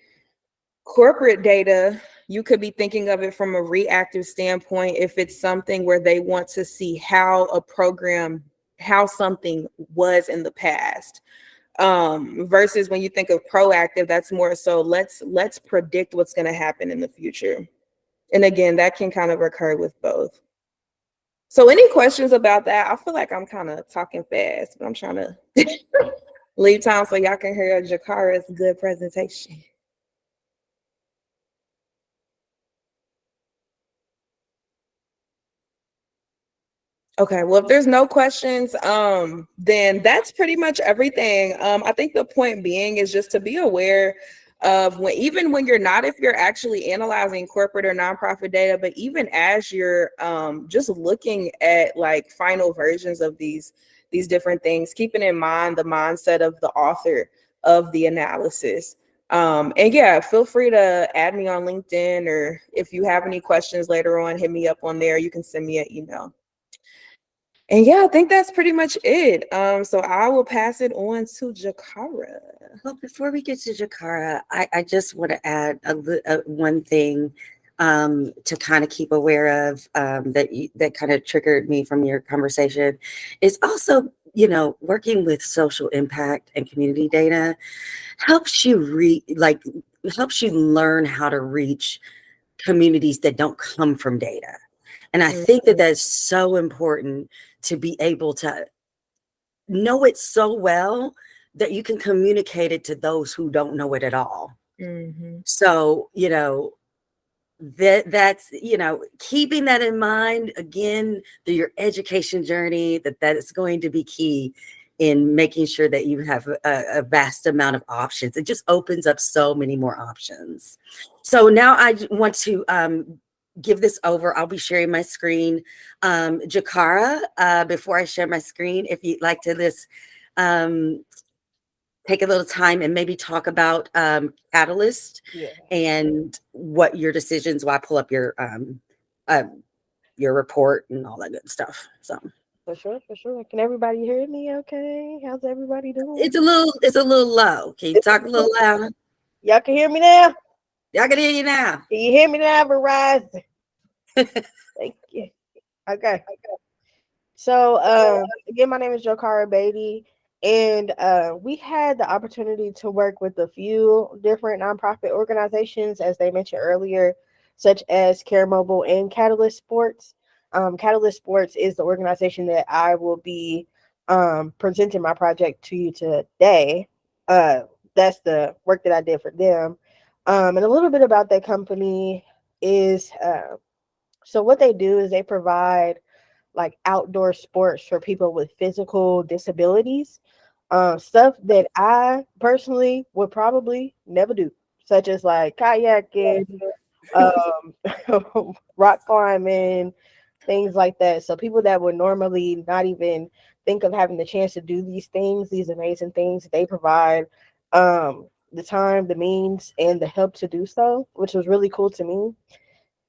data, you could be thinking of it from a reactive standpoint if it's something where they want to see how something was in the past. Versus when you think of proactive, that's more so let's predict what's going to happen in the future. And again, that can kind of occur with both. So any questions about that? I feel like I'm kind of talking fast, but I'm trying to leave time so y'all can hear Jakara's good presentation. Okay, well, if there's no questions, then that's pretty much everything. I think the point being is just to be aware of even when if you're actually analyzing corporate or nonprofit data, but even as you're just looking at like final versions of these different things, keeping in mind the mindset of the author of the analysis. And yeah, feel free to add me on LinkedIn, or if you have any questions later on, hit me up on there. You can send me an email. And yeah, I think that's pretty much it. So I will pass it on to Jakara. Well, before we get to Jakara, I just want to add one thing to kind of keep aware of that kind of triggered me from your conversation is also, working with social impact and community data helps you learn how to reach communities that don't come from data. And I think that that's so important to be able to know it so well that you can communicate it to those who don't know it at all. Mm-hmm. So, that's keeping that in mind again through your education journey, that is going to be key in making sure that you have a vast amount of options. It just opens up so many more options. So now I want to give this over. I'll be sharing my screen. Jakara, before I share my screen, if you'd like to take a little time and maybe talk about Catalyst and what your decisions, while I pull up your report and all that good stuff. So For sure. Can everybody hear me okay? How's everybody doing? it's a little low. Can you talk a little louder? Y'all can hear me now? Y'all can hear you now. Can you hear me now, Verizon? Thank you. Okay. So again, my name is Jakara Beatty, and we had the opportunity to work with a few different nonprofit organizations, as they mentioned earlier, such as Care Mobile and Catalyst Sports. Catalyst Sports is the organization that I will be presenting my project to you today. That's the work that I did for them. And a little bit about that company is So what they do is they provide like outdoor sports for people with physical disabilities, stuff that I personally would probably never do, such as like kayaking, rock climbing, things like that. So people that would normally not even think of having the chance to do these things, these amazing things, they provide the time, the means, and the help to do so, which was really cool to me.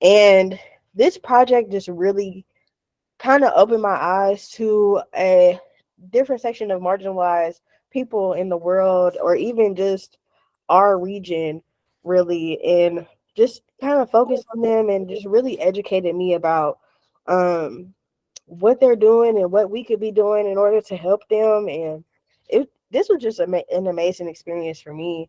And this project just really kind of opened my eyes to a different section of marginalized people in the world, or even just our region, really, and just kind of focus on them and just really educated me about um, what they're doing and what we could be doing in order to help them. And this was just an amazing experience for me,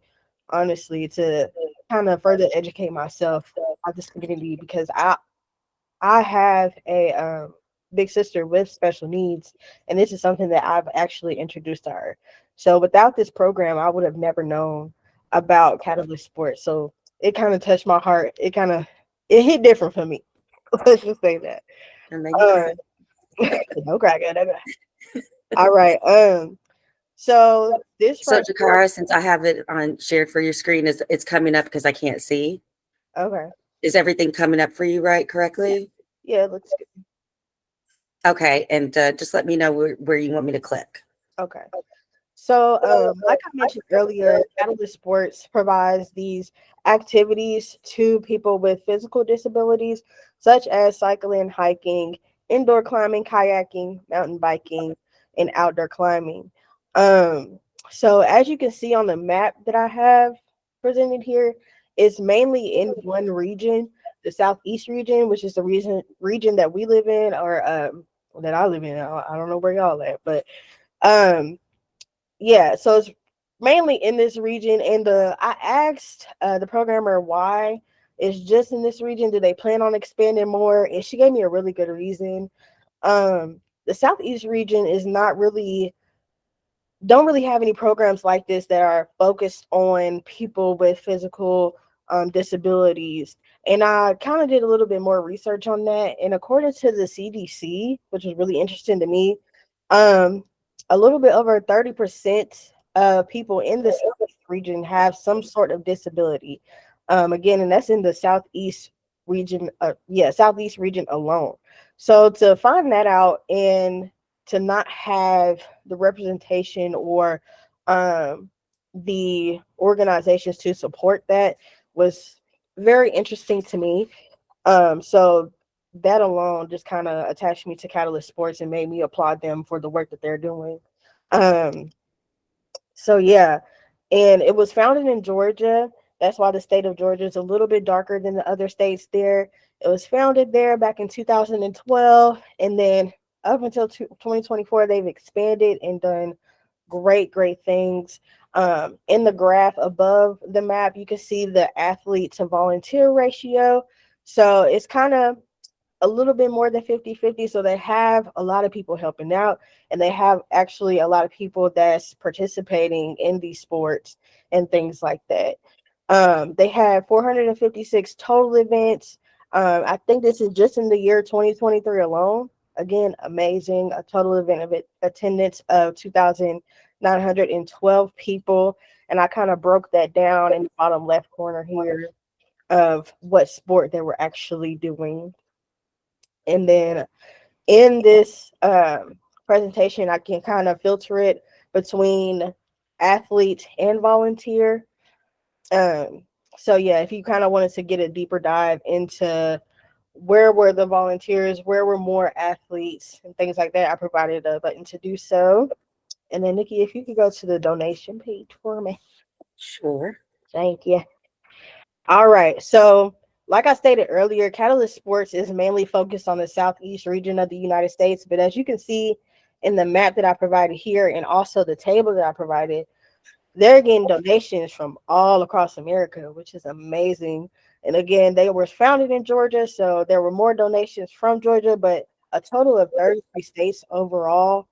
honestly, to kind of further educate myself about this community, because I have a big sister with special needs, and this is something that I've actually introduced to her. So without this program, I would have never known about Catalyst Sports. So it kind of touched my heart. It hit different for me. Let's just say that. And make you cry. No crack, no crack. All right. So this So first. Jakara, since I have it on shared for your screen, it's coming up because I can't see. Okay. Is everything coming up for you correctly? Yeah, it looks good. Okay, and just let me know where you want me to click. Okay. So, like I mentioned earlier, Catalyst Sports provides these activities to people with physical disabilities, such as cycling, hiking, indoor climbing, kayaking, mountain biking, and outdoor climbing. Um, so as you can see on the map that I have presented here, it's mainly in one region, the Southeast region, which is the region that we live in, or that I live in. I don't know where y'all at, but um yeah, so it's mainly in this region. And I asked the programmer why it's just in this region. Do they plan on expanding more? And she gave me a really good reason. The Southeast region is not really don't really have any programs like this that are focused on people with physical disabilities. And I kind of did a little bit more research on that. And according to the CDC, which was really interesting to me, um, a little bit over 30% of people in the Southeast region have some sort of disability. Again, and that's in the Southeast region. Southeast region alone. So to find that out and to not have the representation or the organizations to support that was very interesting to me. So that alone just kind of attached me to Catalyst Sports and made me applaud them for the work that they're doing. Um, so yeah, and it was founded in Georgia. That's why the state of Georgia is a little bit darker than the other states there. It was founded there back in 2012, and then up until 2024, they've expanded and done great things. In the graph above the map, you can see the athlete to volunteer ratio. So it's kind of a little bit more than 50-50. So they have a lot of people helping out, and they have actually a lot of people that's participating in these sports and things like that. They have 456 total events. I think this is just in the year 2023 alone. Again, amazing. A total event of attendance of 2,912 people. And I kind of broke that down in the bottom left corner here of what sport they were actually doing. And then in this presentation, I can kind of filter it between athlete and volunteer. Um, so yeah, if you kind of wanted to get a deeper dive into where were the volunteers, where were more athletes and things like that, I provided a button to do so. And then Nikki, if you could go to the donation page for me. Sure. Thank you. All right. So, like I stated earlier, Catalyst Sports is mainly focused on the Southeast region of the United States. But as you can see in the map that I provided here, and also the table that I provided, they're getting donations from all across America, which is amazing. And again, they were founded in Georgia, so there were more donations from Georgia, but a total of 33 states overall.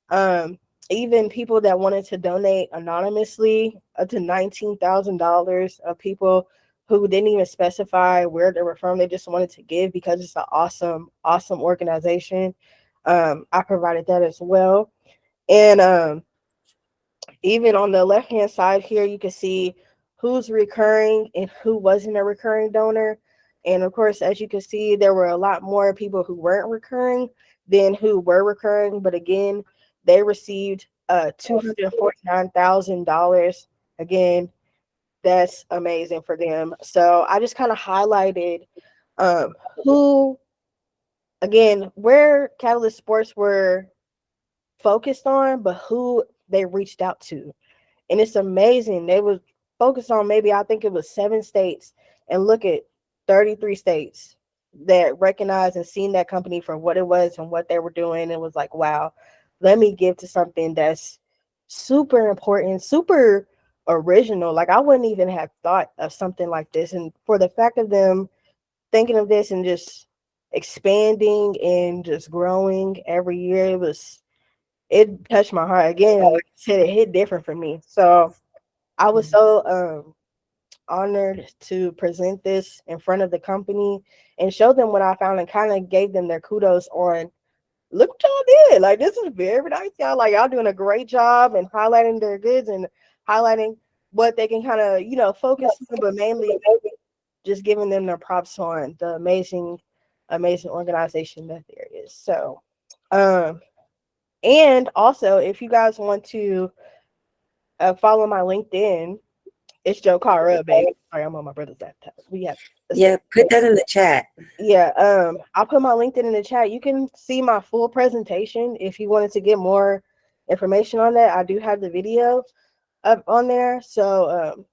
Um, Even people that wanted to donate anonymously, up to $19,000 of people who didn't even specify where they were from. They just wanted to give because it's an awesome organization. I provided that as well. And even on the left-hand side here, you can see who's recurring and who wasn't a recurring donor. And of course, as you can see, there were a lot more people who weren't recurring than who were recurring. But again, they received $249,000. Again, that's amazing for them. So I just kind of highlighted who, again, where Catalyst Sports were focused on, but who they reached out to. And it's amazing. They was focused on maybe, I think it was 7 states, and look at 33 states that recognized and seen that company for what it was and what they were doing. It was like, wow, let me give to something that's super important, super original. Like, I wouldn't even have thought of something like this. And for the fact of them thinking of this and just expanding and just growing every year, it touched my heart. Again, like I said, it hit different for me. So I was so honored to present this in front of the company and show them what I found, and kind of gave them their kudos on, look what y'all did. Like, this is very nice, y'all. Like, y'all doing a great job and highlighting their goods and highlighting what they can kind of, focus on, but mainly just giving them their props on the amazing organization that there is. So, and also, if you guys want to follow my LinkedIn, it's Joe Cara, baby. Sorry, I'm on my brother's laptop. Put that in the chat. Yeah, I'll put my LinkedIn in the chat. You can see my full presentation if you wanted to get more information on that. I do have the video up on there. So,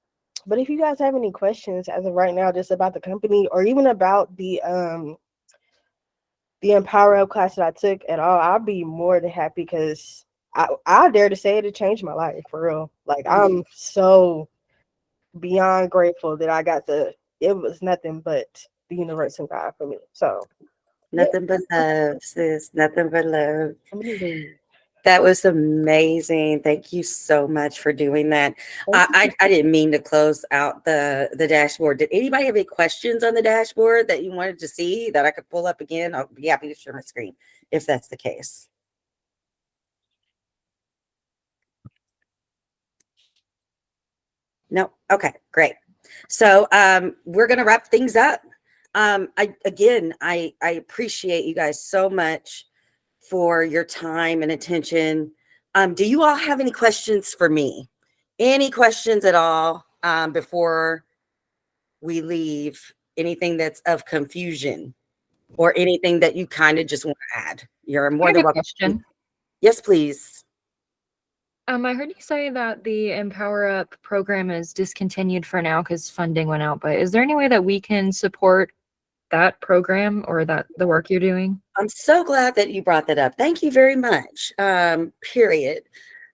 but if you guys have any questions as of right now, just about the company or even about the Empower Up class that I took at all, I'll be more than happy, because I dare to say it changed my life for real. Like, I'm so beyond grateful that I got it was nothing but the universe and God for me. So Nothing but love, sis. Nothing but love. That was amazing. Thank you so much for doing that. I didn't mean to close out the dashboard. Did anybody have any questions on the dashboard that you wanted to see that I could pull up again? I'll be happy to share my screen if that's the case. No? Okay, great. So we're going to wrap things up. I appreciate you guys so much for your time and attention. Do you all have any questions for me? Any questions at all before we leave? Anything that's of confusion or anything that you kind of just want to add? You're more than welcome. Question. Yes, please. I heard you say that the Empower Up program is discontinued for now because funding went out, but is there any way that we can support that program or the work you're doing? I'm so glad that you brought that up. Thank you very much. Period.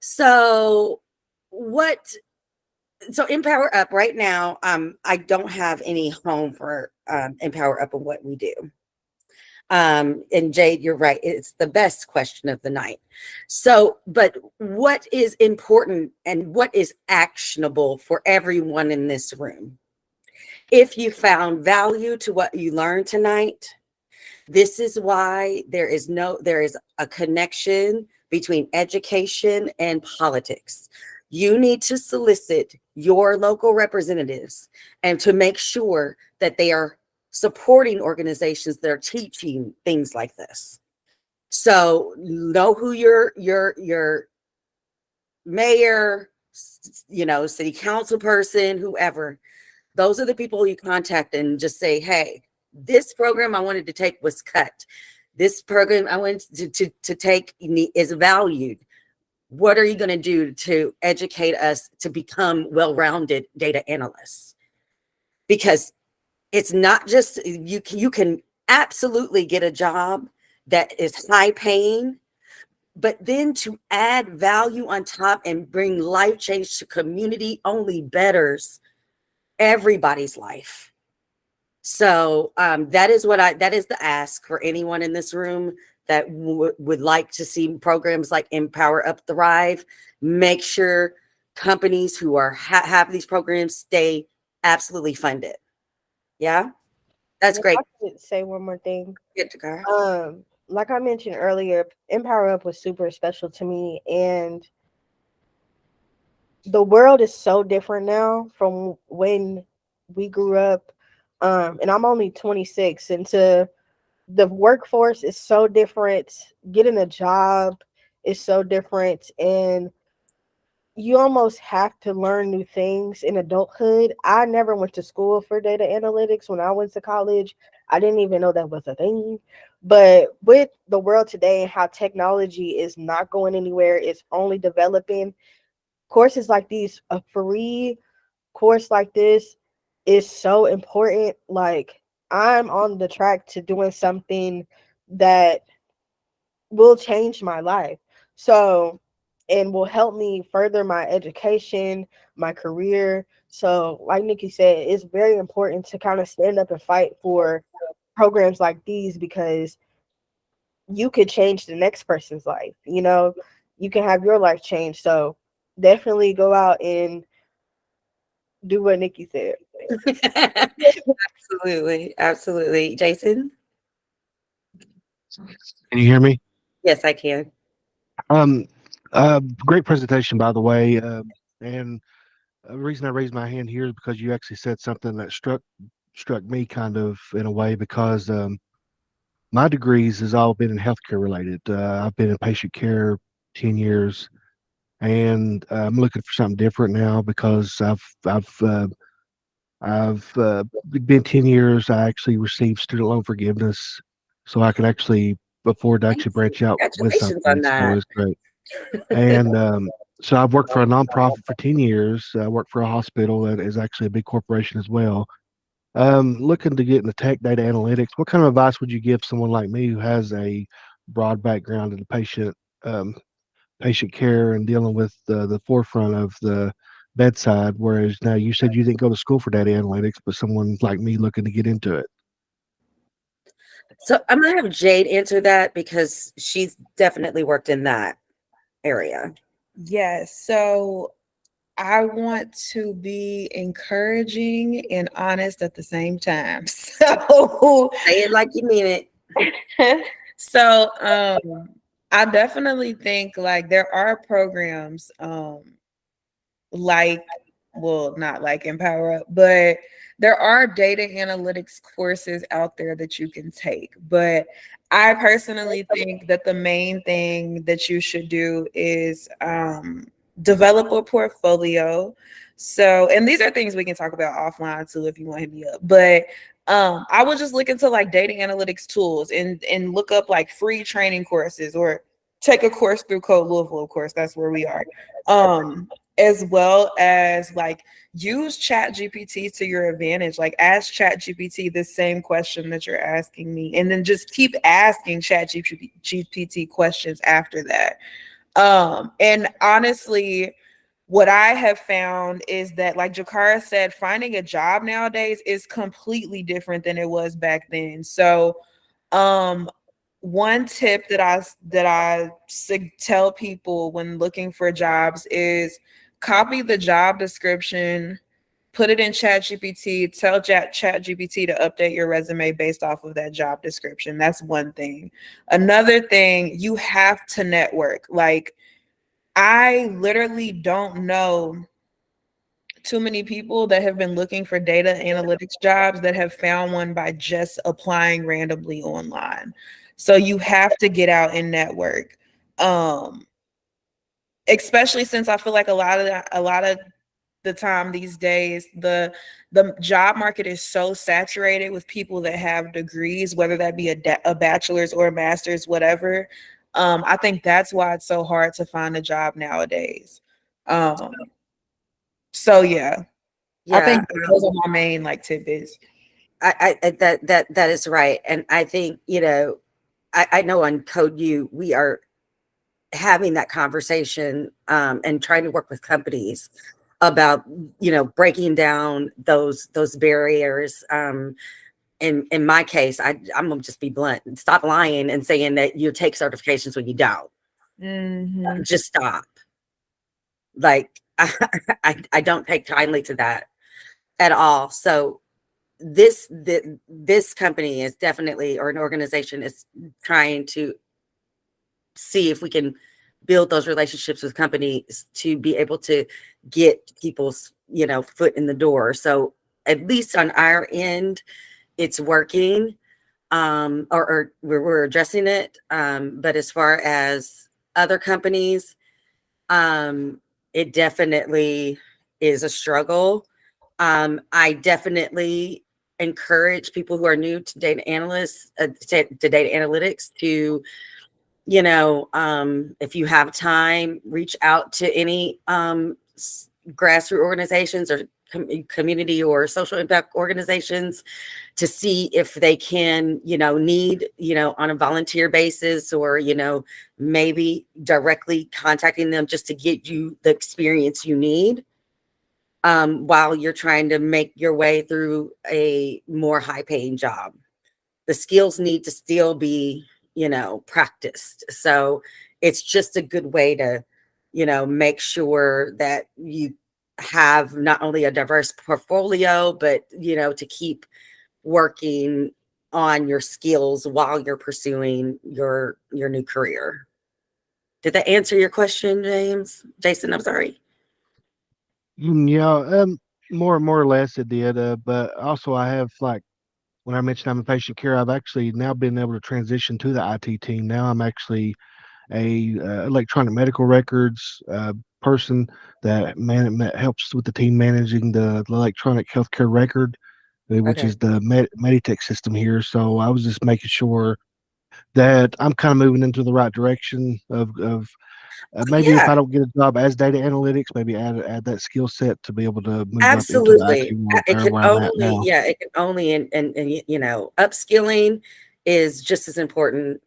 So Empower Up right now, I don't have any home for Empower Up and what we do. And Jade, you're right. It's the best question of the night. So, but what is important and what is actionable for everyone in this room? If you found value to what you learned tonight, this is why there is a connection between education and politics. You need to solicit your local representatives and to make sure that they are supporting organizations that are teaching things like this. So know who your mayor, city council person, whoever, those are the people you contact and just say, hey, this program I wanted to take was cut. This program I wanted to take is valued. What are you going to do to educate us to become well-rounded data analysts? Because it's not just, you can absolutely get a job that is high paying, but then to add value on top and bring life change to community only betters everybody's life. So that is the ask for anyone in this room that would like to see programs like Empower Up Thrive. Make sure companies who have these programs stay absolutely funded. Yeah, that's If great. I could say one more thing. Good, Jakar. Like I mentioned earlier, Empower Up was super special to me, and the world is so different now from when we grew up. And I'm only 26, and the workforce is so different. Getting a job is so different, and you almost have to learn new things in adulthood. I never went to school for data analytics when I went to college. I didn't even know that was a thing. But with the world today and how technology is not going anywhere, it's only developing. Courses like these, a free course like this is so important. Like, I'm on the track to doing something that will change my life. So, and will help me further my education, my career. So, like Nikki said, it's very important to kind of stand up and fight for programs like these, because you could change the next person's life. You can have your life changed. So, definitely go out and do what Nikki said. Absolutely. Absolutely. Jason? Can you hear me? Yes, I can. Um, Great presentation, by the way. And the reason I raised my hand here is because you actually said something that struck me kind of in a way, because my degrees has all been in healthcare related. I've been in patient care 10 years, and I'm looking for something different now because I've been 10 years. I actually received student loan forgiveness, so I can actually afford to actually branch out with Congratulations on something. So that. it's great. And so I've worked for a nonprofit for 10 years. I worked for a hospital that is actually a big corporation as well. Looking to get into tech data analytics. What kind of advice would you give someone like me who has a broad background in patient care and dealing with the forefront of the bedside? Whereas now you said you didn't go to school for data analytics, but someone like me looking to get into it. So I'm gonna have Jade answer that because she's definitely worked in that area. Yes. So I want to be encouraging and honest at the same time. So, Say it like you mean it. so I definitely think like there are programs like, well, not like Empower Up, but there are data analytics courses out there that you can take. But I personally think that the main thing that you should do is develop a portfolio. So, and these are things we can talk about offline too if you want to hit me up. But I would just look into like data analytics tools and look up like free training courses, or take a course through Code Louisville. Of course, that's where we are. As well as like use Chat GPT to your advantage. Like ask Chat GPT the same question that you're asking me, and then just keep asking Chat GPT questions after that. And honestly, what I have found is that, like Jakara said, finding a job nowadays is completely different than it was back then. So, one tip that I tell people when looking for jobs is copy the job description, put it in Chat GPT, tell Chat GPT to update your resume based off of that job description. That's one thing. Another thing, you have to network. Like, I literally don't know too many people that have been looking for data analytics jobs that have found one by just applying randomly online. So you have to get out and network. Especially since I feel like a lot of the time these days, the job market is so saturated with people that have degrees, whether that be a bachelor's or a master's, whatever. I think that's why it's so hard to find a job nowadays. So yeah, I think those are my main like tidbits. That is right. And I think, I know on Code U, we are having that conversation and trying to work with companies about, breaking down those barriers. In my case, I'm gonna just be blunt and stop lying and saying that you take certifications when you don't. Mm-hmm. Just stop. Like I don't take kindly to that at all. So this company is definitely, or an organization is trying to see if we can build those relationships with companies to be able to get people's, foot in the door. So at least on our end, it's working, or we're addressing it. But as far as other companies, it definitely is a struggle. I definitely encourage people who are new to data analysts, to data analytics, to, if you have time, reach out to any grassroots organizations or community or social impact organizations to see if they can, need, on a volunteer basis, or, maybe directly contacting them just to get you the experience you need, while you're trying to make your way through a more high paying job. The skills need to still be, practiced. So it's just a good way to, make sure that you have not only a diverse portfolio, but, to keep working on your skills while you're pursuing your new career. Did that answer your question, Jason? I'm sorry. Yeah, more or less it did. But also I have, like, when I mentioned I'm in patient care, I've actually now been able to transition to the IT team. Now I'm actually a electronic medical records person that helps with the team managing the electronic healthcare record, which Okay. is the Meditech system here. So I was just making sure that I'm kind of moving into the right direction of maybe if Yeah, I don't get a job as data analytics, maybe add that skill set to be able to move up into the IT absolutely. world It there can where I'm at only, now. it can only, and upskilling is just as important,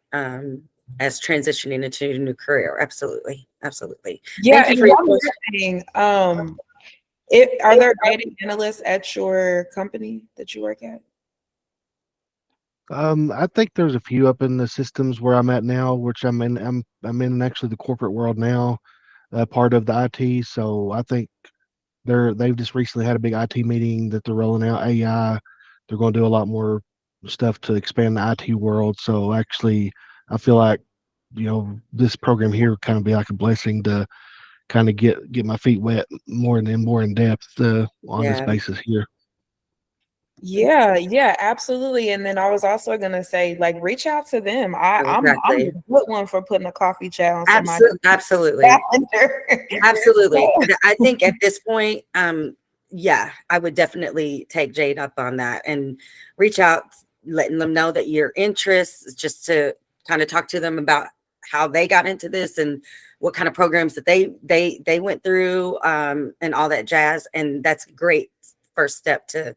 as transitioning into a new career. Absolutely. Absolutely. Yeah, Thank you and for your one more question. thing. Are there data analysts at your company that you work at? I think there's a few up in the systems where I'm at now, which I'm in actually the corporate world now, part of the IT. So I think they've just recently had a big IT meeting that they're rolling out AI. They're going to do a lot more stuff to expand the IT world. So actually, I feel like, this program here would kind of be like a blessing to kind of get my feet wet more in depth on this Yeah, basis here. Yeah, absolutely. And then I was also gonna say, like, reach out to them. I'm exactly. the good one for putting a coffee chat on somebody's Absolutely. calendar. Absolutely. I think at this point, yeah, I would definitely take Jade up on that and reach out, letting them know that your interests, just to kind of talk to them about how they got into this and what kind of programs that they went through, and all that jazz. And that's a great first step to,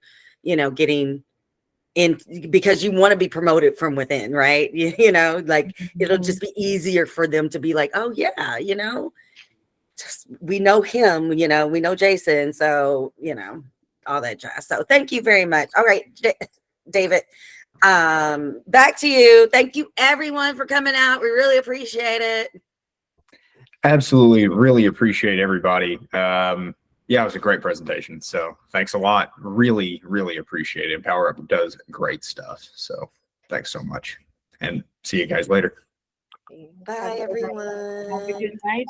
getting in, because you want to be promoted from within, right? Like, it'll just be easier for them to be like, oh yeah, we know him, we know Jason. So, all that jazz. So thank you very much. All right, David, back to you. Thank you everyone for coming out. We really appreciate it. Absolutely. Really appreciate everybody. Yeah, it was a great presentation. So thanks a lot. Really, really appreciate it. Power Up does great stuff. So thanks so much. And see you guys later. Bye, everyone. Have a good night.